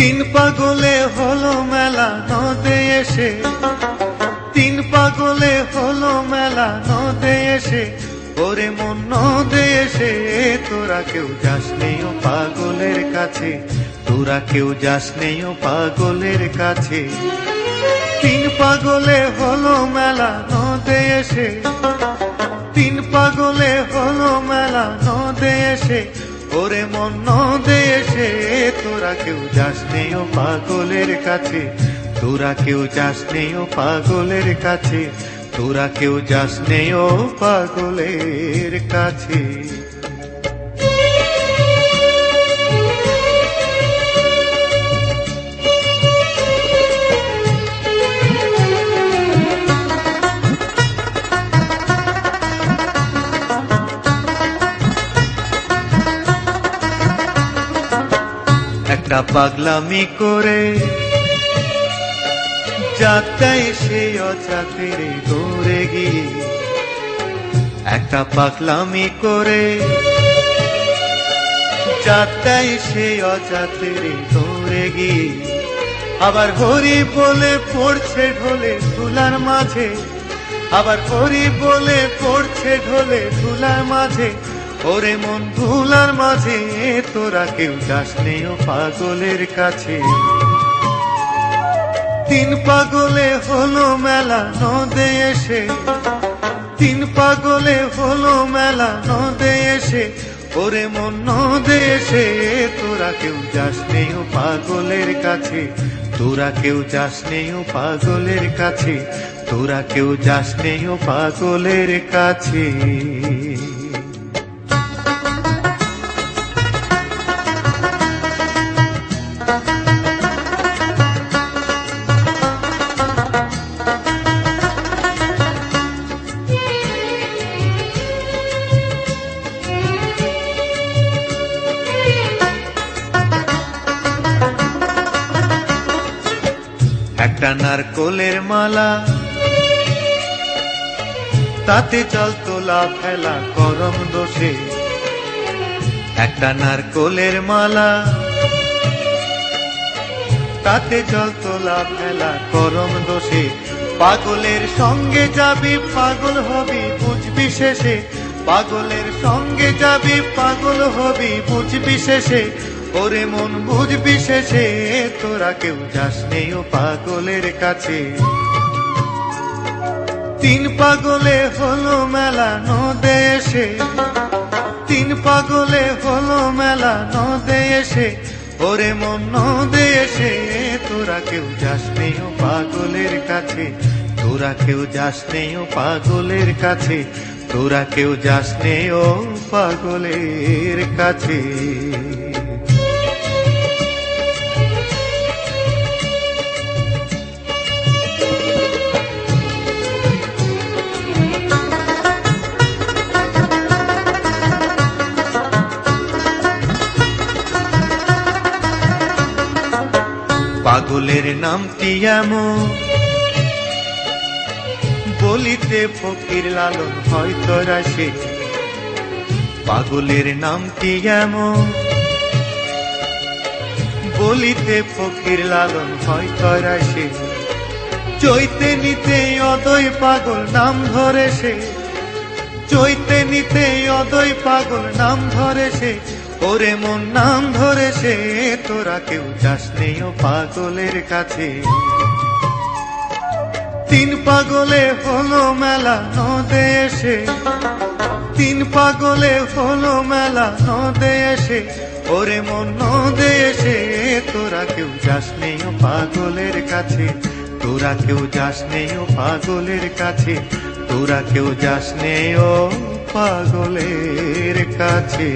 তিন পাগলে হলো মেলা নদে এসে, তিন পাগলে হলো মেলা নদে এসে, ওরে মন নদে এসে তোরা কেউ যাস নেই ও পাগলের কাছে, তোরা কেউ যাস নেই ও পাগলের কাছে। তিন পাগলে হলো মেলা নদে এসে, তিন পাগলে হলো মেলা নদে এসে, ওরে মন নদে এসে তোরা কেউ যাস নেই ও পাগলের কাছে, তোরা কেউ যাস নেই ও পাগলের কাছে, তোরা কেউ যাস নেই ও পাগলের কাছে। একটা পাগলামি করে যাত্রায় সে অজাতের দৌড়ে গিয়ে, একটা পাগলামি করে যাত্রায় সে অজাতের দৌড়ে গিয়ে, আবার হরি বলে পড়ছে ঢোলে ধুলার মাঝে, আবার হরি বলে পড়ছে ঢোলে ধুলার মাঝে, ওরে মন ধুলার মাঝে তোরা কেউ যাস নেই ও পাগলের কাছে। তিন পাগলে হলো মেলা নদে এসে, তিন পাগলে হলো মেলা নদে এসে, ওরে মন নদে এসে তোরা কেউ যাস নেই ও পাগলের কাছে, তোরা কেউ যাস নেই ও পাগলের কাছে, তোরা কেউ যাস নেই ও পাগলের কাছে। একটা নারকোলের মালা, তাতে জল তোলা ফেলা করম দোষে, একটা নারকোলের মালা, তাতে জল তোলা ফেলা করম দোষে, পাগলের সঙ্গে যাবি পাগল হবি বুঝবি শেষে, পাগলের সঙ্গে যাবি পাগল হবি বুঝবি শেষে, ওরে মন বুঝবি শেষে তোরা কেউ যাস নেই ও পাগলের কাছে। তিন পাগলে হলো মেলা নদে এসে, তিন পাগলে হলো মেলা নদে এসে, ওরে মন নদে এসে তোরা কেউ যাস নেই ও পাগলের কাছে, তোরা কেউ যাস নেই ও পাগলের কাছে, তোরা কেউ যাস নেই ও পাগলের কাছে। পাগলের নামটি এমন বলিতে ফকির লালন হয়তো রাশে, পাগলের নামটি এমন বলিতে ফকির লালন হয়তো রাশে, চৈতে নিতে অদয় পাগল নাম ধরে সে, চৈতে নিতে অদয় পাগল নাম ধরে সে, ওরে মন নাম ধরে সে তোরা কেউ যাস নেই ও পাগলের কাছে। তিন পাগলে হলো মেলা নদে এসে, তিন পাগলে হলো মেলা নদে এসে, ওরে মন নদে এসে তোরা কেউ যাস নেই ও পাগলের কাছে, তোরা কেউ যাস নেই ও পাগলের কাছে, তোরা কেউ যাস নেই ও পাগলের কাছে।